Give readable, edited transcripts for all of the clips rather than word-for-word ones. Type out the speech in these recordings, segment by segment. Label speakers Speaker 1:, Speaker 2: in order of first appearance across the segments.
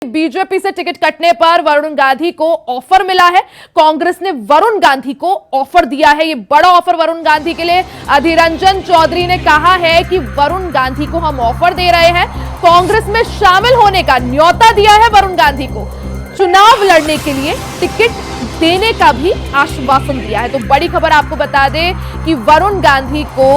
Speaker 1: BJP से ticket कटने पर वरुण गांधी को ऑफर मिला है। कांग्रेस ने वरुण गांधी को ऑफर दिया है। ये बड़ा ऑफर वरुण गांधी के लिए। अधीर रंजन चौधरी ने कहा है कि वरुण गांधी को हम ऑफर दे रहे हैं। कांग्रेस में शामिल होने का न्योता दिया है वरुण गांधी को। चुनाव लड़ने के लिए टिकट देने का भी आश्वासन दिया है। तो बड़ी खबर आपको बता दें कि वरुण गांधी को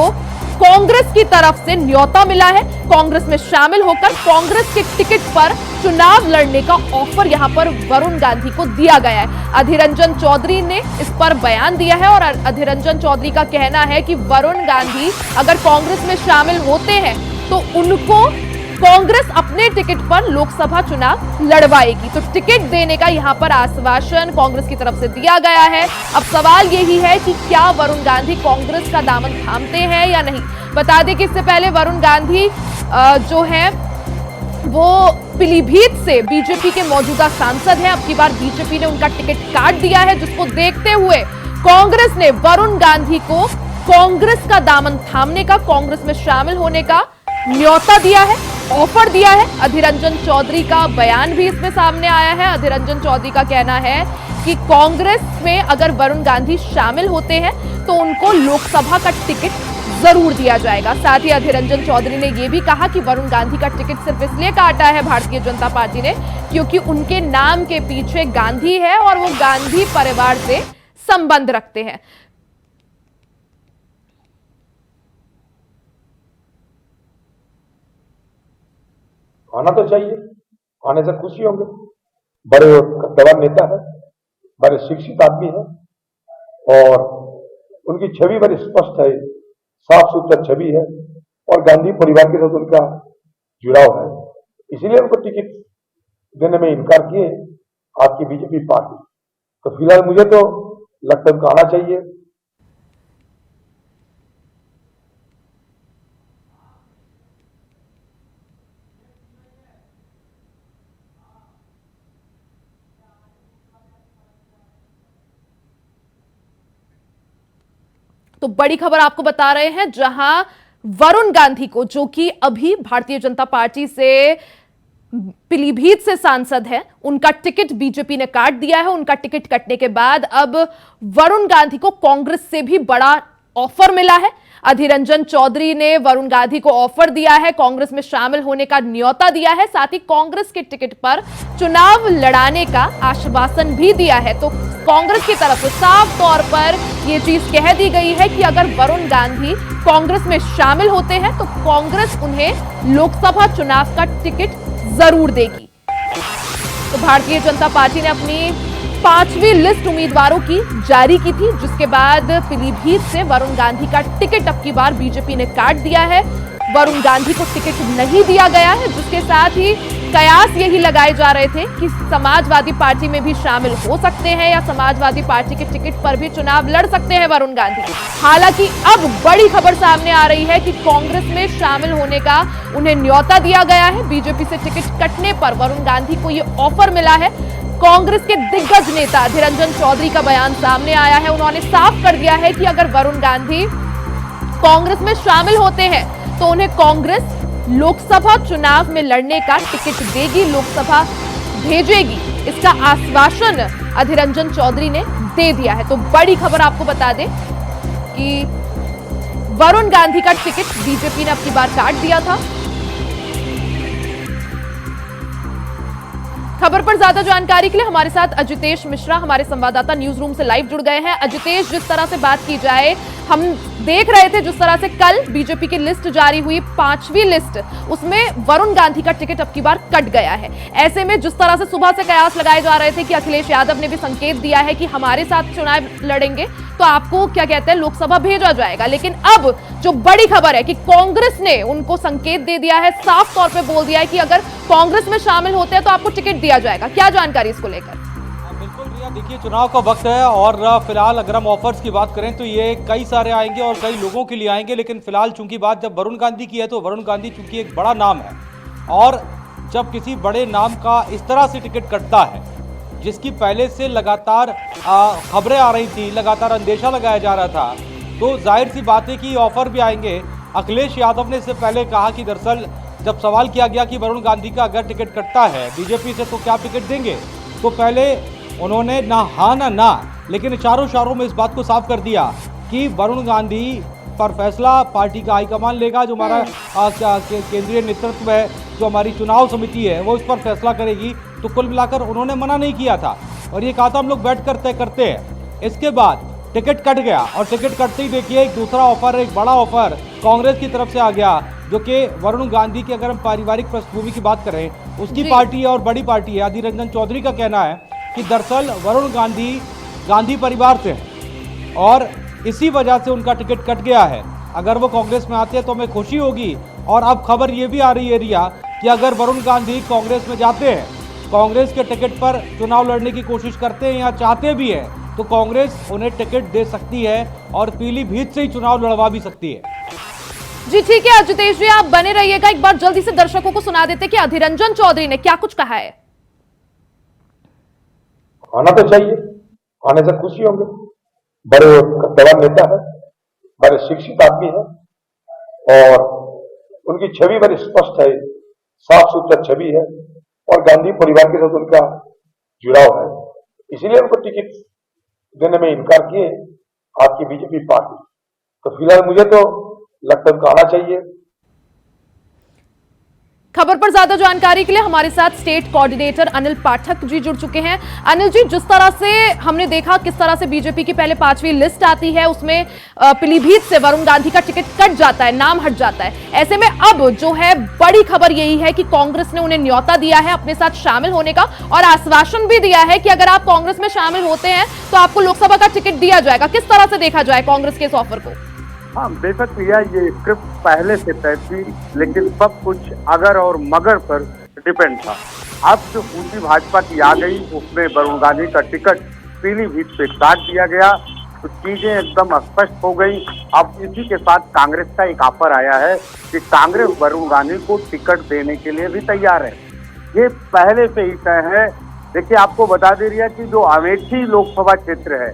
Speaker 1: कांग्रेस की तरफ से न्योता मिला है। कांग्रेस में शामिल होकर कांग्रेस के टिकट पर चुनाव लड़ने का ऑफर यहां पर वरुण गांधी को दिया गया है। अधीर रंजन चौधरी ने इस पर बयान दिया है और अधीर रंजन चौधरी का कहना है कि वरुण गांधी अगर कांग्रेस में शामिल होते हैं तो उनको कांग्रेस अपने टिकट पर लोकसभा चुनाव लड़वाएगी। तो टिकट देने का यहां पर आश्वासन कांग्रेस की तरफ से दिया गया है। अब सवाल यही है कि क्या वरुण गांधी कांग्रेस का दामन थामते हैं या नहीं। बता दें कि इससे पहले वरुण गांधी जो है वो पीलीभीत से बीजेपी के मौजूदा सांसद हैं। अब की बार बीजेपी ने उनका टिकट काट दिया है, जिसको देखते हुए कांग्रेस ने वरुण गांधी को कांग्रेस का दामन थामने का, कांग्रेस में शामिल होने का न्योता दिया है, ऑफर दिया है। अधीर रंजन चौधरी का बयान भी इसमें सामने आया है। अधीर रंजन चौधरी का कहना है कि कांग्रेस में अगर वरुण गांधी शामिल होते हैं तो उनको लोकसभा का टिकट जरूर दिया जाएगा। साथ ही अधीर रंजन चौधरी ने यह भी कहा कि वरुण गांधी का टिकट सिर्फ इसलिए काटा है भारतीय जनता पार्टी ने क्योंकि उनके नाम के पीछे गांधी है और वो गांधी परिवार से संबंध रखते हैं।
Speaker 2: आना तो चाहिए, आने से खुशी होंगे। बड़े कद्दावर नेता है, बड़े शिक्षित आदमी है और उनकी छवि बड़ी स्पष्ट है, साफ सुथरा छवि है और गांधी परिवार के साथ उनका जुड़ाव है। इसीलिए उनको टिकट देने में इनकार किए आपकी बीजेपी पार्टी। तो फिलहाल मुझे तो लगता है उनको आना चाहिए।
Speaker 1: तो बड़ी खबर आपको बता रहे हैं, जहां वरुण गांधी को, जो कि अभी भारतीय जनता पार्टी से पीलीभीत से सांसद है, उनका टिकट बीजेपी ने काट दिया है। उनका टिकट कटने के बाद अब वरुण गांधी को कांग्रेस से भी बड़ा ऑफर मिला है। अधीर रंजन चौधरी ने वरुण गांधी को ऑफर दिया है, कांग्रेस में शामिल होने का न्योता दिया है, साथ ही कांग्रेस के टिकट पर चुनाव लड़ाने का आश्वासन भी दिया है। तो कांग्रेस की तरफ से साफ तौर पर यह चीज कह दी गई है कि अगर वरुण गांधी कांग्रेस में शामिल होते हैं तो कांग्रेस उन्हें लोकसभा चुनाव का टिकट जरूर देगी। तो भारतीय जनता पार्टी ने अपनी 5वीं लिस्ट उम्मीदवारों की जारी की थी, जिसके बाद पीलीभीत से वरुण गांधी का टिकट अब की बार बीजेपी ने काट दिया है। वरुण गांधी को टिकट नहीं दिया गया है, जिसके साथ ही कयास यही लगाए जा रहे थे कि समाजवादी पार्टी में भी शामिल हो सकते हैं या समाजवादी पार्टी के टिकट पर भी चुनाव लड़ सकते हैं वरुण गांधी। हालांकि अब बड़ी खबर सामने आ रही है कि कांग्रेस में शामिल होने का उन्हें न्योता दिया गया है। बीजेपी से टिकट कटने पर वरुण गांधी को यह ऑफर मिला है। कांग्रेस के दिग्गज नेता अधीर रंजन चौधरी का बयान सामने आया है। उन्होंने साफ कर दिया है कि अगर वरुण गांधी कांग्रेस में शामिल होते हैं तो उन्हें कांग्रेस लोकसभा चुनाव में लड़ने का टिकट देगी, लोकसभा भेजेगी। इसका आश्वासन अधीर रंजन चौधरी ने दे दिया है। तो बड़ी खबर आपको बता दें कि वरुण गांधी का टिकट बीजेपी ने अब की बार काट दिया था। खबर पर ज्यादा जानकारी के लिए हमारे साथ अजितेश मिश्रा, हमारे संवाददाता न्यूज रूम से लाइव जुड़ गए हैं। अजितेश, जिस तरह से बात की जाए, हम देख रहे थे जिस तरह से कल बीजेपी की लिस्ट जारी हुई, 5वीं लिस्ट, उसमें वरुण गांधी का टिकट अब की बार कट गया है। ऐसे में जिस तरह से सुबह से कयास लगाए जा रहे थे कि अखिलेश यादव ने भी संकेत दिया है कि हमारे साथ चुनाव लड़ेंगे तो आपको क्या कहते हैं लोकसभा भेजा जाएगा, लेकिन अब जो बड़ी खबर है कि कांग्रेस ने उनको संकेत दे दिया है, साफ तौर पे बोल दिया है कि अगर कांग्रेस में शामिल होते हैं तो आपको टिकट दिया जाएगा। क्या जानकारी इसको लेकर?
Speaker 3: बिल्कुल रिया, देखिए चुनाव का वक्त है और फिलहाल अगर हम ऑफर्स की बात करें तो ये कई सारे आएंगे और कई लोगों के लिए आएंगे, लेकिन फिलहाल चूंकि बात जब वरुण गांधी की है तो वरुण गांधी चूंकि एक बड़ा नाम है और जब किसी बड़े नाम का इस तरह से टिकट कटता है, जिसकी पहले से लगातार खबरें आ रही थी, लगातार अंदेशा लगाया जा रहा था, तो जाहिर सी बात है कि ऑफर भी आएंगे। अखिलेश यादव ने इससे पहले कहा कि दरअसल जब सवाल किया गया कि वरुण गांधी का अगर टिकट कटता है बीजेपी से तो क्या टिकट देंगे, तो पहले उन्होंने ना हाँ ना, लेकिन इशारों में इस बात को साफ कर दिया कि वरुण गांधी पर फैसला पार्टी का हाईकमान लेगा। जो हमारा केंद्रीय नेतृत्व है, जो हमारी चुनाव समिति है, वो इस पर फैसला करेगी। तो कुल मिलाकर उन्होंने मना नहीं किया था और ये कहा था हम लोग बैठ कर तय करते हैं। इसके बाद टिकट कट गया और टिकट कटते ही देखिए एक दूसरा ऑफर, एक बड़ा ऑफर कांग्रेस की तरफ से आ गया, जो कि वरुण गांधी की, अगर हम पारिवारिक पृष्ठभूमि की बात करें, उसकी पार्टी है और बड़ी पार्टी है। अधीर रंजन चौधरी का कहना है कि दरअसल वरुण गांधी परिवार से हैं और इसी वजह से उनका टिकट कट गया है। अगर वो कांग्रेस में आते हैं तो हमें खुशी होगी। और अब खबर ये भी आ रही है रिया कि अगर वरुण गांधी कांग्रेस में जाते हैं, कांग्रेस के टिकट पर चुनाव लड़ने की कोशिश करते हैं या चाहते भी हैं, तो कांग्रेस उन्हें टिकट दे सकती है और पीलीभीत से ही चुनाव लड़वा भी सकती है।
Speaker 1: जी ठीक है अजितेश जी, आप बने रहिएगा। एक बार जल्दी से दर्शकों को सुना देते कि अधीर रंजन चौधरी ने क्या कुछ कहा है।
Speaker 2: आना तो चाहिए, आने से खुशी होंगे। बड़े कद्दावर नेता है, बड़े शिक्षित आदमी है और उनकी छवि बड़ी स्पष्ट है, साफ सुथरा छवि है और गांधी परिवार के साथ उनका जुड़ाव है। इसीलिए उनको टिकट देने में इनकार किए आपकी बीजेपी पार्टी। तो फिलहाल मुझे तो लगता है उनको आना चाहिए।
Speaker 1: खबर पर ज्यादा जानकारी के लिए हमारे साथ स्टेट कोऑर्डिनेटर अनिल पाठक जी जुड़ चुके हैं। अनिल जी, जिस तरह से हमने देखा किस तरह से बीजेपी की पहले 5वीं लिस्ट आती है, उसमें पीलीभीत से वरुण गांधी का टिकट कट जाता है, नाम हट जाता है। ऐसे में अब जो है बड़ी खबर यही है कि कांग्रेस ने उन्हें न्योता दिया है अपने साथ शामिल होने का और आश्वासन भी दिया है कि अगर आप कांग्रेस में शामिल होते हैं तो आपको लोकसभा का टिकट दिया जाएगा। किस तरह से देखा जाए कांग्रेस के इस ऑफर को?
Speaker 4: हाँ, बेशक भैया ये स्क्रिप्ट पहले से तय थी, लेकिन सब कुछ अगर और मगर पर डिपेंड था। अब जो पूंजी भाजपा की आ गई, उसमें वरुण गांधी का टिकट पीलीभीत पे काट दिया गया, तो चीजें एकदम स्पष्ट हो गई। अब इसी के साथ कांग्रेस का एक ऑफर आया है कि कांग्रेस वरुण गांधी को टिकट देने के लिए भी तैयार है। ये पहले से ही तय है। देखिए, आपको बता दे रही है कि जो अमेठी लोकसभा क्षेत्र है,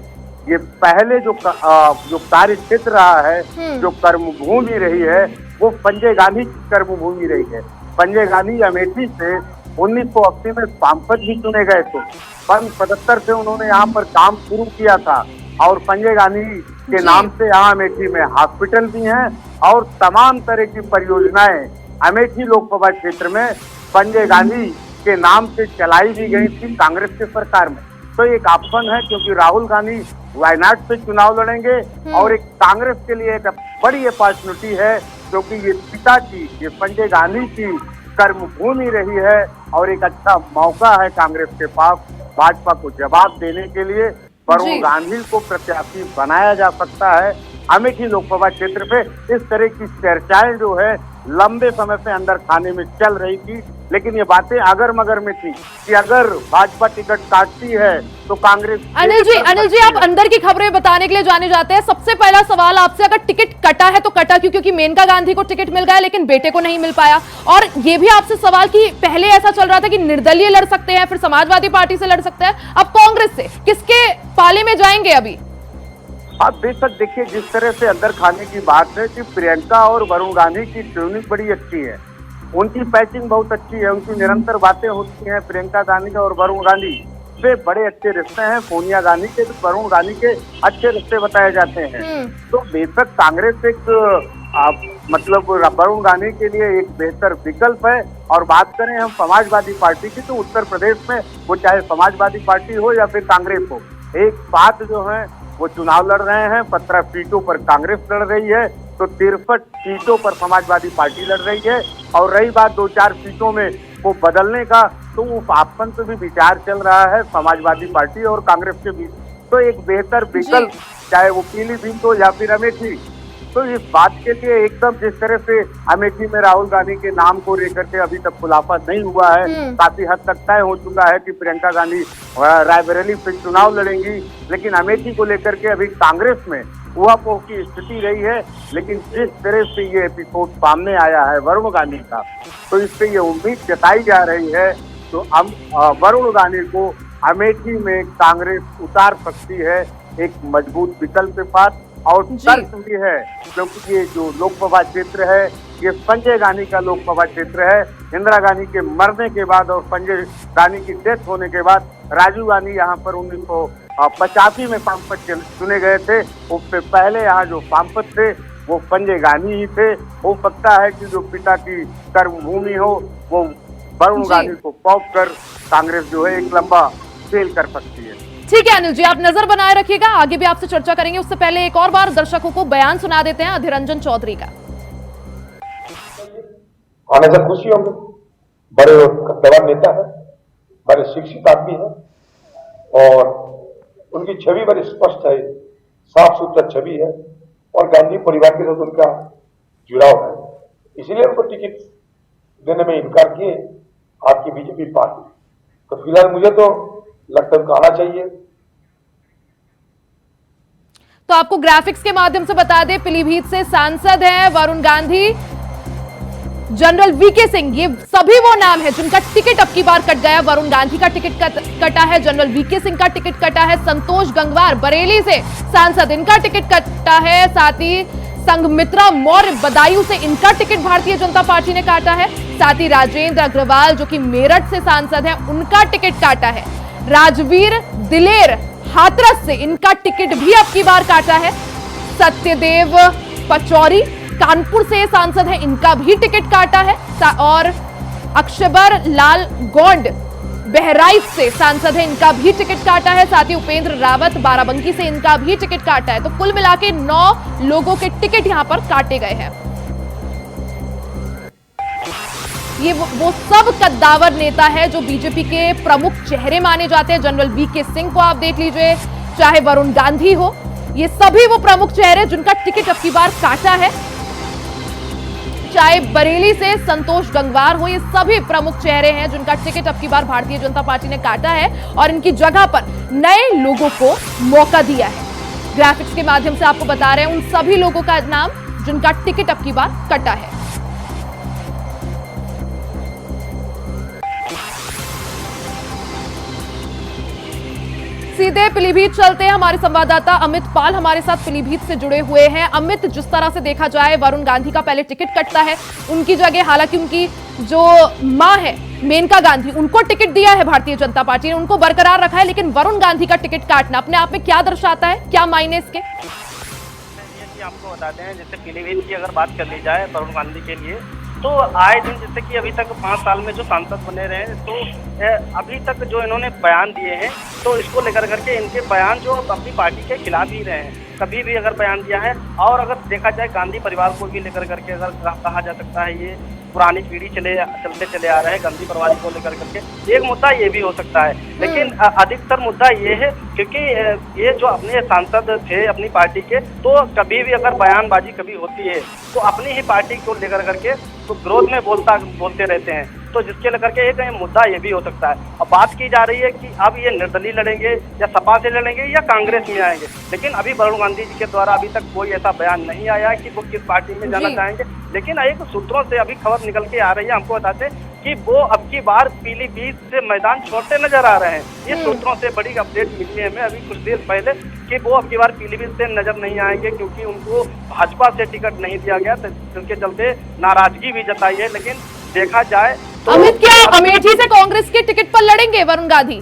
Speaker 4: ये पहले जो कार्य क्षेत्र रहा है, जो कर्मभूमि रही है, वो संजय गांधी की कर्मभूमि रही है। संजय गांधी अमेठी से 1980 में सांसद भी चुने गए थे। 75 से उन्होंने यहाँ पर काम शुरू किया था और संजय गांधी के नाम से यहाँ अमेठी में हॉस्पिटल भी हैं और तमाम तरह की परियोजनाएं अमेठी लोकसभा क्षेत्र में संजय गांधी के नाम से चलाई भी गई थी कांग्रेस के सरकार में। तो एक ऑप्शन है, क्योंकि राहुल गांधी वायनाड से चुनाव लड़ेंगे और एक कांग्रेस के लिए एक बड़ी अपॉर्चुनिटी है, क्योंकि ये पिताजी, ये संजय गांधी की कर्मभूमि रही है और एक अच्छा मौका है कांग्रेस के पास भाजपा को जवाब देने के लिए। वरुण गांधी को प्रत्याशी बनाया जा सकता है अमेठी लोकसभा क्षेत्र पे। इस तरह की चर्चाएं जो है लंबे समय से अंदर खाने में चल रही थी, लेकिन ये बातें अगर मगर में थी कि अगर भाजपा टिकट काटती है तो कांग्रेस।
Speaker 1: अनिल जी, आप अंदर की खबरें बताने के लिए जाने जाते हैं। सबसे पहला सवाल आपसे, अगर टिकट कटा है तो कटा क्यों? क्योंकि मेनका गांधी को टिकट मिल गया लेकिन बेटे को नहीं मिल पाया। और ये भी आपसे सवाल कि पहले ऐसा चल रहा था कि निर्दलीय लड़ सकते हैं, फिर समाजवादी पार्टी से लड़ सकते हैं, अब कांग्रेस से, किसके पाले में जाएंगे अभी?
Speaker 4: आप बेशक देखिए, जिस तरह से अंदर खाने की बात है कि प्रियंका और वरुण गांधी की ट्यूनिंग बड़ी अच्छी है, उनकी पैचिंग बहुत अच्छी है, उनकी निरंतर बातें होती हैं। प्रियंका गांधी और वरुण गांधी से बड़े अच्छे रिश्ते हैं। सोनिया गांधी के तो वरुण गांधी के अच्छे रिश्ते बताए जाते हैं। तो बेशक कांग्रेस एक मतलब वरुण गांधी के लिए एक बेहतर विकल्प है। और बात करें हम समाजवादी पार्टी की, तो उत्तर प्रदेश में वो चाहे समाजवादी पार्टी हो या फिर कांग्रेस हो, एक साथ जो है वो चुनाव लड़ रहे हैं। 17 सीटों पर कांग्रेस लड़ रही है, तो 63 सीटों पर समाजवादी पार्टी लड़ रही है। और रही बात 2-4 सीटों में वो बदलने का, तो उस ऑप्शन पे भी विचार चल रहा है समाजवादी पार्टी और कांग्रेस के बीच। तो एक बेहतर विकल्प, चाहे वो पीलीभीत हो या फिर अमेठी, तो इस बात के लिए एकदम जिस तरह से अमेठी में राहुल गांधी के नाम को लेकर के अभी तक खुलासा नहीं हुआ है, काफी हद तक तय हो चुका है कि प्रियंका गांधी रायबरेली से चुनाव लड़ेंगी, लेकिन अमेठी को लेकर के अभी कांग्रेस में ऊहापोह की स्थिति रही है। लेकिन जिस तरह से ये एपिसोड सामने आया है वरुण गांधी का, तो इससे ये उम्मीद जताई जा रही है तो हम वरुण गांधी को अमेठी में कांग्रेस उतार सकती है एक मजबूत विकल्प के साथ। और तर्क भी है, क्योंकि ये जो लोकसभा क्षेत्र है ये संजय गांधी का लोकसभा क्षेत्र है। इंदिरा गांधी के मरने के बाद और संजय गांधी की डेथ होने के बाद राजीव गांधी यहाँ पर 1985 में सांसद चुने गए थे। उससे पहले यहाँ जो सांसद थे वो संजय गांधी ही थे। हो सकता है कि जो पिता की कर्मभूमि हो वो वरुण गांधी को सौंप कर कांग्रेस जो है एक लंबा खेल कर सकती है।
Speaker 1: ठीक है अनिल जी, आप नजर बनाए रखिएगा, आगे भी आपसे चर्चा करेंगे। उससे पहले एक और बार दर्शकों को बयान सुना देते हैं अधीर रंजन चौधरी का।
Speaker 2: आने से खुशी होंगे, बड़े कद्दावर नेता है, बड़े शिक्षित आदमी है और उनकी छवि बड़ी स्पष्ट है, साफ सुथरा छवि है और गांधी परिवार के साथ उनका जुड़ाव है, इसीलिए उनको टिकट देने में इनकार किए आपकी बीजेपी पार्टी। तो फिलहाल मुझे तो लगता है उनको आना चाहिए।
Speaker 1: तो आपको ग्राफिक्स के माध्यम से बता दें, पीलीभीत से सांसद हैं वरुण गांधी, जनरल वीके सिंह, ये सभी वो नाम है जिनका टिकट अब की बार कट गया। वरुण गांधी का टिकट कटा है, जनरल वीके सिंह का टिकट कटा है, संतोष गंगवार बरेली से सांसद, इनका टिकट कटा है, साथ ही संघमित्रा मौर्य बदायूं से इनका टिकट भारतीय जनता पार्टी ने काटा है, साथ ही राजेंद्र अग्रवाल जो कि मेरठ से सांसद हैं उनका टिकट काटा है, राजवीर दिलेर हाथरस से इनका टिकट भी अब की बार काटा है, सत्यदेव पचौरी कानपुर से सांसद है, इनका भी टिकट काटा है, और अक्षबर लाल गोंड बहराइच से सांसद है, इनका भी टिकट काटा है, साथ ही उपेंद्र रावत बाराबंकी से इनका भी टिकट काटा है। तो कुल मिला के 9 लोगों के टिकट यहां पर काटे गए हैं। ये वो सब कद्दावर नेता है जो बीजेपी के प्रमुख चेहरे माने जाते हैं। जनरल वीके सिंह को आप देख लीजिए, चाहे वरुण गांधी हो, ये सभी वो प्रमुख चेहरे जिनका टिकट अब की बार काटा है, चाहे बरेली से संतोष गंगवार हो, ये सभी प्रमुख चेहरे हैं जिनका टिकट अब की बार भारतीय जनता पार्टी ने काटा है और इनकी जगह पर नए लोगों को मौका दिया है। ग्राफिक्स के माध्यम से आपको बता रहे हैं उन सभी लोगों का नाम जिनका टिकट अब की बार कटा है। सीधे पीलीभीत चलते हैं, हमारे संवाददाता अमित पाल हमारे साथ पीलीभीत से जुड़े हुए हैं। अमित, जिस तरह से देखा जाए वरुण गांधी का पहले टिकट कटता है, उनकी जगह हालांकि उनकी जो मां है मेनका गांधी, उनको टिकट दिया है भारतीय जनता पार्टी ने, उनको बरकरार रखा है, लेकिन वरुण गांधी का टिकट काटना अपने आप में क्या दर्शाता है, क्या मायने इसके?
Speaker 5: आपको बताते हैं, जैसे पीलीभीत की अगर बात कर ली जाए वरुण गांधी के लिए, तो आए दिन जैसे कि अभी तक 5 साल में जो सांसद बने रहे हैं, तो अभी तक जो इन्होंने बयान दिए हैं, तो इसको लेकर करके इनके बयान जो अपनी पार्टी के खिलाफ ही रहे हैं, कभी भी अगर बयान दिया है। और अगर देखा जाए गांधी परिवार को भी लेकर करके अगर कहा जा सकता है, ये पुरानी पीढ़ी चलते चले आ रहे हैं गांधी परिवार को लेकर करके, एक मुद्दा ये भी हो सकता है। लेकिन अधिकतर मुद्दा ये है क्योंकि ये जो अपने सांसद थे अपनी पार्टी के, तो कभी भी अगर बयानबाजी कभी होती है तो अपनी ही पार्टी को लेकर करके तो विरोध में बोलते रहते हैं, तो जिसके लेकर के एक मुद्दा ये भी हो सकता है। अब बात की जा रही है कि अब ये निर्दलीय लड़ेंगे या सपा से लड़ेंगे या कांग्रेस में आएंगे, लेकिन अभी वरुण गांधी जी के द्वारा अभी तक कोई ऐसा बयान नहीं आया है कि वो किस पार्टी में जाना चाहेंगे। लेकिन एक सूत्रों से अभी खबर निकल के आ रही है, हमको बताते हैं कि वो अब की बार पीलीभीत से मैदान छोड़ते नजर आ रहे हैं। ये सूत्रों से बड़ी अपडेट मिली है हमें अभी कुछ देर पहले कि वो अब की बार पीलीभीत से नजर नहीं आएंगे, क्योंकि उनको भाजपा से टिकट नहीं दिया गया, जिसके चलते नाराजगी भी जताई है। लेकिन देखा जाए तो
Speaker 1: अमित, क्या अमेठी से कांग्रेस के टिकट पर लड़ेंगे वरुण गांधी?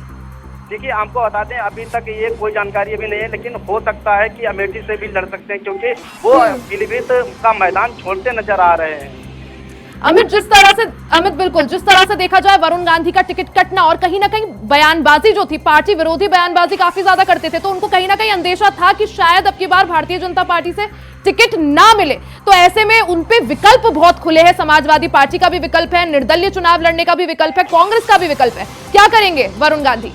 Speaker 5: देखिए, आपको बताते हैं अभी तक ये कोई जानकारी अभी नहीं है, लेकिन हो सकता है कि अमेठी से भी लड़ सकते हैं, क्योंकि वो पीलीभीत का मैदान छोड़ते नजर आ रहे हैं।
Speaker 1: अमित, बिल्कुल जिस तरह से देखा जाए वरुण गांधी का टिकट कटना और कहीं ना कहीं बयानबाजी जो थी, पार्टी विरोधी बयानबाजी काफी ज्यादा करते थे, तो उनको कहीं ना कहीं अंदेशा था कि शायद अब की बार भारतीय जनता पार्टी से टिकट ना मिले, तो ऐसे में उनपे विकल्प बहुत खुले हैं। समाजवादी पार्टी का भी विकल्प है, निर्दलीय चुनाव लड़ने का भी विकल्प है, कांग्रेस का भी विकल्प है। क्या करेंगे वरुण गांधी?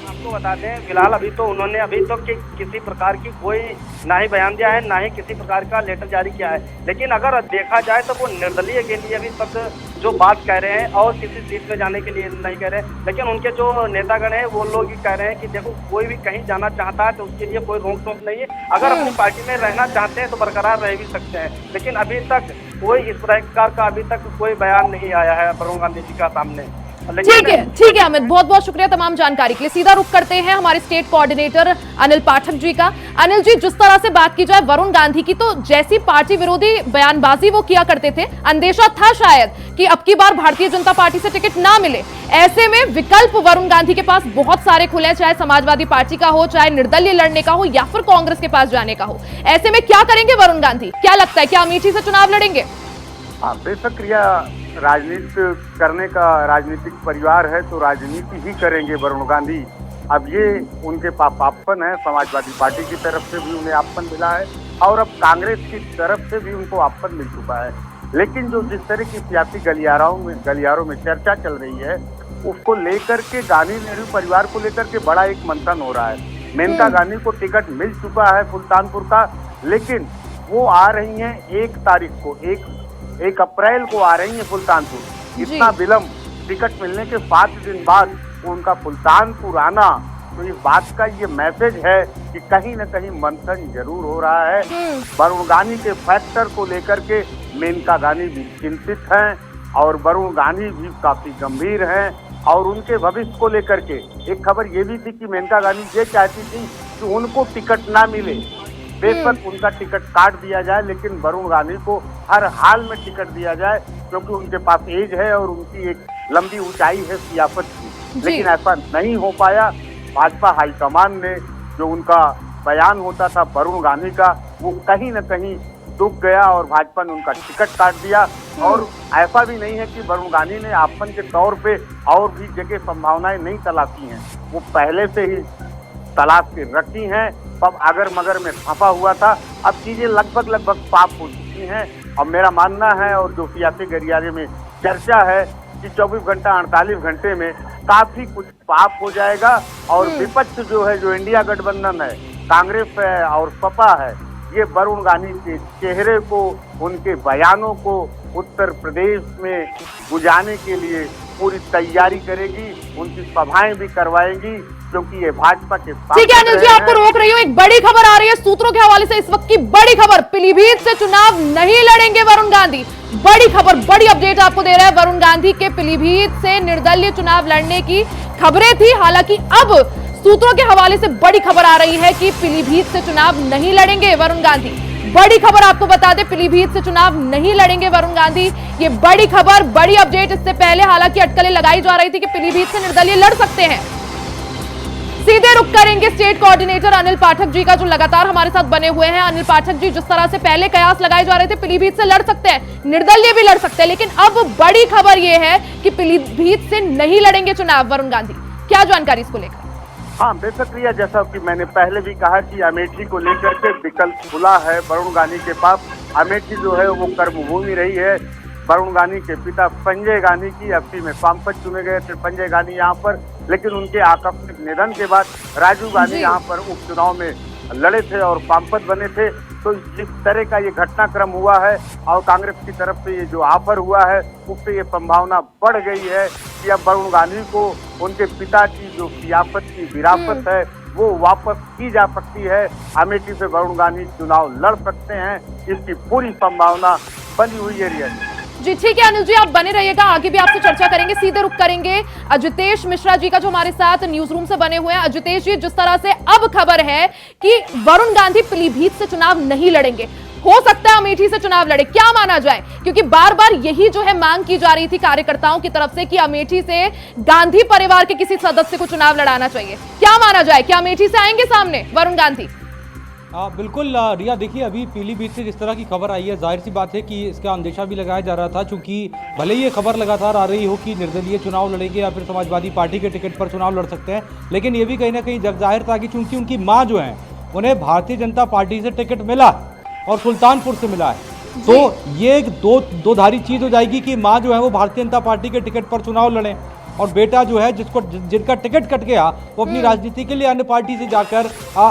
Speaker 5: आपको बताते हैं, फिलहाल अभी तो उन्होंने अभी तो किसी प्रकार की कोई ना ही बयान दिया है, ना ही किसी प्रकार का लेटर जारी किया है। लेकिन अगर देखा जाए तो वो निर्दलीय के लिए अभी तक जो बात कह रहे हैं और किसी सीट में जाने के लिए नहीं कह रहे हैं। लेकिन उनके जो नेतागण हैं वो लोग ही कह रहे हैं कि देखो, कोई भी कहीं जाना चाहता है तो उसके लिए कोई रोक टोक नहीं है। अगर अपनी पार्टी में रहना चाहते हैं तो बरकरार रह भी सकते हैं। लेकिन अभी तक कोई इस प्रकार का अभी तक कोई बयान नहीं आया है वरुण गांधी जी का सामने।
Speaker 1: ठीक है अमित, बहुत बहुत शुक्रिया तमाम जानकारी के लिए। सीधा रुख करते हैं हमारे स्टेट कोऑर्डिनेटर अनिल पाठक जी का। अनिल जी, जिस तरह से बात की जाए वरुण गांधी की, तो जैसी पार्टी विरोधी बयानबाजी वो किया करते थे, अंदेशा था शायद कि अब की बार भारतीय जनता पार्टी से टिकट ना मिले। ऐसे में विकल्प वरुण गांधी के पास बहुत सारे खुले हैं, चाहे समाजवादी पार्टी का हो, चाहे निर्दलीय लड़ने का हो, या फिर कांग्रेस के पास जाने का हो। ऐसे में क्या करेंगे वरुण गांधी? क्या लगता है, क्या अमेठी से चुनाव लड़ेंगे?
Speaker 4: हाँ, बेशक राजनीति करने का राजनीतिक परिवार है तो राजनीति ही करेंगे वरुण गांधी। अब ये उनके पास आपन है, समाजवादी पार्टी की तरफ से भी उन्हें आपन मिला है और अब कांग्रेस की तरफ से भी उनको आपन मिल चुका है। लेकिन जो जिस तरह की सियासी गलियारों में चर्चा चल रही है, उसको लेकर के गांधी नेहरू परिवार को लेकर के बड़ा एक मंथन हो रहा है। मेनका गांधी को टिकट मिल चुका है सुल्तानपुर का, लेकिन वो आ रही हैं 1 तारीख को, 1 अप्रैल को आ रही है सुल्तानपुर। इतना विलम्ब, टिकट मिलने के 7 दिन बाद उनका सुल्तानपुर आना, तो इस बात का ये मैसेज है कि कहीं न कहीं मंथन जरूर हो रहा है। वरुण गांधी के फैक्टर को लेकर के मेनका गांधी भी चिंतित हैं और वरुण गांधी भी काफी गंभीर हैं और उनके भविष्य को लेकर के एक खबर ये भी थी कि मेनका गांधी ये चाहती थी कि उनको टिकट ना मिले, बेशक उनका टिकट काट दिया जाए, लेकिन वरुण गांधी को हर हाल में टिकट दिया जाए, क्योंकि उनके पास एज है और उनकी एक लंबी ऊंचाई है सियासत की। लेकिन ऐसा नहीं हो पाया। भाजपा हाईकमान ने जो उनका बयान होता था वरुण गांधी का, वो कहीं न कहीं दुख गया और भाजपा ने उनका टिकट काट दिया। और ऐसा भी नहीं है कि वरुण गांधी ने आपन के तौर पे और भी जगह संभावनाएं नहीं तलाशी हैं, वो पहले से ही तलाश के रखी हैं। अब अगर मगर में फंसा हुआ था, अब चीजें लगभग साफ हो चुकी हैं। और मेरा मानना है और जो सियासी गलियारे में चर्चा है कि 24 घंटा 48 घंटे में काफी कुछ साफ हो जाएगा और विपक्ष जो है, जो इंडिया गठबंधन है, कांग्रेस है और सपा है, ये वरुण गांधी के चेहरे को, उनके बयानों को उत्तर प्रदेश में बुझाने के लिए पूरी तैयारी करेगी, उनकी सभाएं भी करवाएंगी, क्योंकि ये भाजपा के साथ।
Speaker 1: ठीक है अनिल जी, आपको रोक रही हूँ, एक बड़ी खबर आ रही है सूत्रों के हवाले से। इस वक्त की बड़ी खबर, पीलीभीत से चुनाव नहीं लड़ेंगे वरुण गांधी। बड़ी खबर, बड़ी अपडेट आपको दे रहा है। वरुण गांधी के पीलीभीत से निर्दलीय चुनाव लड़ने की खबरें थी, हालांकि अब सूत्रों के हवाले से बड़ी खबर आ रही है कि पीलीभीत से चुनाव नहीं लड़ेंगे वरुण गांधी। बड़ी खबर आपको बता दें, पीलीभीत से चुनाव नहीं लड़ेंगे वरुण गांधी। ये बड़ी खबर, बड़ी अपडेट। इससे पहले हालांकि अटकलें लगाई जा रही थी कि पीलीभीत से निर्दलीय लड़ सकते हैं। सीधे रुख करेंगे स्टेट कोऑर्डिनेटर अनिल पाठक जी का, जो लगातार हमारे साथ बने हुए हैं। अनिल पाठक जी, जिस तरह से पहले कयास लगाए जा रहे थे पीलीभीत से लड़ सकते हैं, निर्दलीय भी लड़ सकते हैं, लेकिन अब बड़ी खबर यह है कि पीलीभीत से नहीं लड़ेंगे चुनाव वरुण गांधी। क्या जानकारी इसको लेकर?
Speaker 4: हाँ, बेशक रिया, जैसा कि मैंने पहले भी कहा कि अमेठी को लेकर के विकल्प खुला है वरुण गांधी के पास। अमेठी जो है वो कर्मभूमि रही है वरुण गांधी के पिता संजय गांधी की। 80 में सांसद चुने गए थे संजय गांधी यहाँ पर, लेकिन उनके आकस्मिक निधन के बाद राजीव गांधी यहाँ पर उपचुनाव में लड़े थे और सांसद बने थे। तो जिस तरह का ये घटनाक्रम हुआ है और कांग्रेस की तरफ से ये जो ऑफर हुआ है, उससे ये संभावना बढ़ गई है कि अब वरुण गांधी को उनके पिता की जो सियासत की विरासत है वो वापस की जा सकती है। अमेठी से वरुण गांधी चुनाव लड़ सकते हैं, इसकी पूरी संभावना बनी हुई है। रिया
Speaker 1: जी ठीक है अनिल जी, आप बने रहिएगा, आगे भी आपसे चर्चा करेंगे। सीधे रुख करेंगे अजितेश मिश्रा जी का, जो हमारे साथ न्यूज रूम से बने हुए हैं। अजितेश जी, जिस तरह से अब खबर है कि वरुण गांधी पीलीभीत से चुनाव नहीं लड़ेंगे, हो सकता है अमेठी से चुनाव लड़े, क्या माना जाए? क्योंकि बार बार यही जो है मांग की जा रही थी कार्यकर्ताओं की तरफ से कि अमेठी से गांधी परिवार के किसी सदस्य को चुनाव लड़ाना चाहिए। क्या माना जाए, क्या अमेठी से आएंगे सामने वरुण गांधी?
Speaker 3: बिल्कुल रिया, देखिए अभी पीलीभीत से जिस तरह की खबर आई है, जाहिर सी बात है कि इसका अंदेशा भी लगाया जा रहा था, क्योंकि भले ही ये खबर लगातार आ रही हो कि निर्दलीय चुनाव लड़ेंगे या फिर समाजवादी पार्टी के टिकट पर चुनाव लड़ सकते हैं, लेकिन ये भी कहीं ना कहीं जग जाहिर था कि चूंकि उनकी माँ जो है उन्हें भारतीय जनता पार्टी से टिकट मिला और सुल्तानपुर से मिला है, तो ये एक दो धारी चीज़ हो जाएगी कि माँ जो है वो भारतीय जनता पार्टी के टिकट पर चुनाव लड़ें और बेटा जो है जिनका टिकट कट गया वो अपनी राजनीति के लिए अन्य पार्टी से जाकर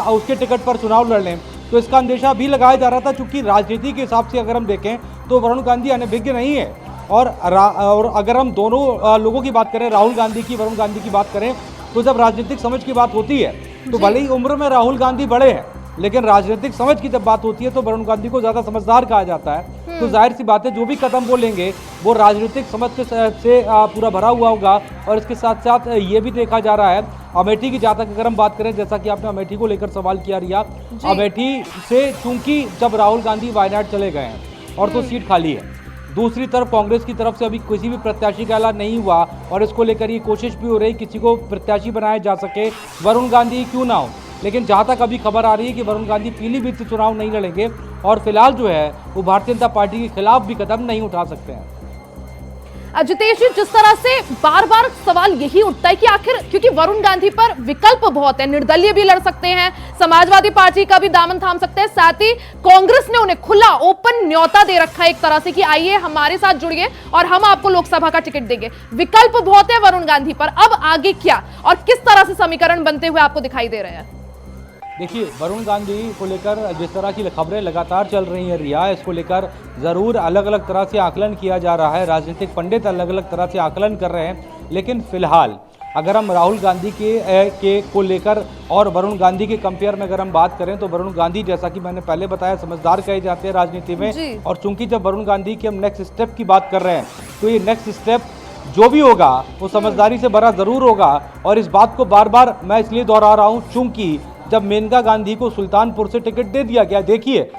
Speaker 3: उसके टिकट पर चुनाव लड़ लें। तो इसका अंदेशा भी लगाया जा रहा था, चूंकि राजनीति के हिसाब से अगर हम देखें तो वरुण गांधी अनभिज्ञ नहीं है। और अगर हम दोनों लोगों की बात करें, राहुल गांधी की, वरुण गांधी की बात करें, तो जब राजनीतिक समझ की बात होती है तो भले ही उम्र में राहुल गांधी बड़े हैं, लेकिन राजनीतिक समझ की जब बात होती है तो वरुण गांधी को ज्यादा समझदार कहा जाता है। तो जाहिर सी बात है जो भी कदम वो लेंगे वो राजनीतिक समझ से पूरा भरा हुआ होगा। और इसके साथ साथ ये भी देखा जा रहा है अमेठी की, जहाँ तक अगर हम बात करें, जैसा कि आपने अमेठी को लेकर सवाल किया रिया, अमेठी से चूंकि जब राहुल गांधी वायनाड चले गए हैं और तो सीट खाली है, दूसरी तरफ कांग्रेस की तरफ से अभी किसी भी प्रत्याशी का ऐलान नहीं हुआ और इसको लेकर ये कोशिश भी हो रही किसी को प्रत्याशी बनाया जा सके, वरुण गांधी क्यों ना हो। लेकिन जहां तक अभी खबर आ रही है कि वरुण गांधी पीलीभीत से चुनाव नहीं लड़ेंगे और फिलहाल जो है वो भारतीय जनता पार्टी के खिलाफ भी कदम नहीं उठा सकते हैं।
Speaker 1: जितेश जी, जिस तरह से बार बार सवाल यही उठता है कि आखिर, क्योंकि वरुण गांधी पर विकल्प बहुत है, निर्दलीय भी लड़ सकते हैं, समाजवादी पार्टी का भी दामन थाम सकते हैं, साथ ही कांग्रेस ने उन्हें खुला ओपन न्योता दे रखा है एक तरह से कि आइए हमारे साथ जुड़िए और हम आपको लोकसभा का टिकट देंगे। विकल्प बहुत है वरुण गांधी पर, अब आगे क्या और किस तरह से समीकरण बनते हुए आपको दिखाई दे रहे हैं?
Speaker 3: देखिए, वरुण गांधी को लेकर जिस तरह की खबरें लगातार चल रही हैं रिया, इसको लेकर ज़रूर अलग अलग तरह से आकलन किया जा रहा है, राजनीतिक पंडित अलग अलग तरह से आकलन कर रहे हैं। लेकिन फिलहाल अगर हम राहुल गांधी के को लेकर और वरुण गांधी के कंपेयर में अगर हम बात करें तो वरुण गांधी, जैसा कि मैंने पहले बताया, समझदार कहे जाते हैं राजनीति में। और चूंकि जब वरुण गांधी की हम नेक्स्ट स्टेप की बात कर रहे हैं तो ये नेक्स्ट स्टेप जो भी होगा वो समझदारी से भरा जरूर होगा। और इस बात को बार बार मैं इसलिए दोहरा रहा हूँ चूंकि जब मेनका गांधी को सुल्तानपुर से टिकट दे दिया गया, देखिए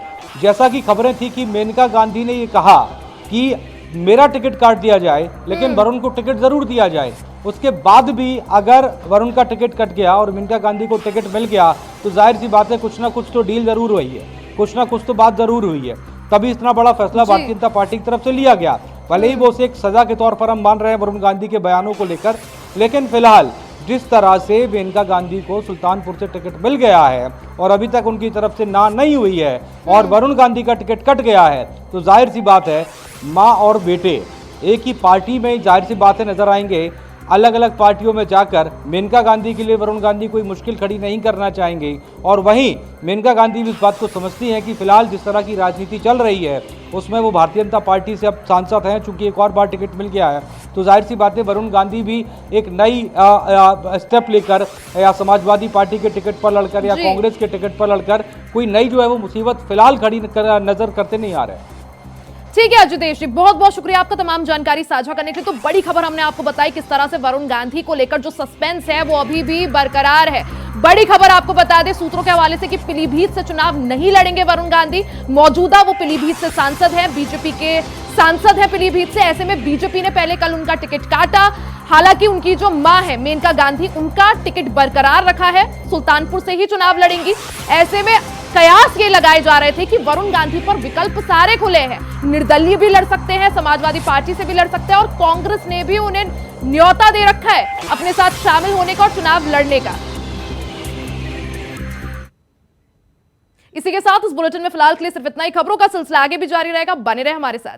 Speaker 3: जैसा कि खबरें थी कि मेनका गांधी ने ये कहा कि मेरा टिकट काट दिया जाए लेकिन वरुण को टिकट जरूर दिया जाए। उसके बाद भी अगर वरुण का टिकट कट गया और मेनका गांधी को टिकट मिल गया तो जाहिर सी बात है कुछ ना कुछ तो डील जरूर हुई है, कुछ ना कुछ तो बात जरूर हुई है, तभी इतना बड़ा फैसला भारतीय जनता पार्टी की तरफ से लिया गया। भले ही वो उसे एक सजा के तौर पर हम मान रहे हैं वरुण गांधी के बयानों को लेकर, लेकिन फिलहाल जिस तरह से मेनका गांधी को सुल्तानपुर से टिकट मिल गया है और अभी तक उनकी तरफ से ना नहीं हुई है और वरुण गांधी का टिकट कट गया है, तो जाहिर सी बात है माँ और बेटे एक ही पार्टी में जाहिर सी बातें नजर आएंगे। अलग अलग पार्टियों में जाकर मेनका गांधी के लिए वरुण गांधी कोई मुश्किल खड़ी नहीं करना चाहेंगे। और वहीं मेनका गांधी भी इस बात को समझती हैं कि फिलहाल जिस तरह की राजनीति चल रही है उसमें वो भारतीय जनता पार्टी से अब सांसद हैं, चूंकि एक और बार टिकट मिल गया है तो जाहिर सी बात है वरुण गांधी भी एक नई स्टेप लेकर या समाजवादी पार्टी के टिकट पर लड़कर या कांग्रेस के टिकट पर लड़कर कोई नई जो है वो मुसीबत फिलहाल खड़ी नजर करते नहीं आ रहे।
Speaker 1: ठीक है अजितेश जी, बहुत बहुत शुक्रिया आपका तमाम जानकारी साझा करने के लिए। तो बड़ी खबर हमने आपको बताई किस तरह से वरुण गांधी को लेकर जो सस्पेंस है वो अभी भी बरकरार है। बड़ी खबर आपको बता दें सूत्रों के हवाले से कि पीलीभीत से चुनाव नहीं लड़ेंगे वरुण गांधी। मौजूदा वो पीलीभीत से सांसद हैं, बीजेपी के सांसद हैं पीलीभीत से। ऐसे में बीजेपी ने पहले कल उनका टिकट काटा, हालांकि उनकी जो मां है मेनका गांधी, उनका टिकट बरकरार रखा है, सुल्तानपुर से ही चुनाव लड़ेंगी। ऐसे में कयास ये लगाए जा रहे थे कि वरुण गांधी पर विकल्प सारे खुले हैं, निर्दलीय भी लड़ सकते हैं, समाजवादी पार्टी से भी लड़ सकते हैं और कांग्रेस ने भी उन्हें न्योता दे रखा है अपने साथ शामिल होने का और चुनाव लड़ने का। इसी के साथ इस बुलेटिन में फिलहाल के लिए सिर्फ इतना ही। खबरों का सिलसिला आगे भी जारी रहेगा, बने रहे हमारे साथ।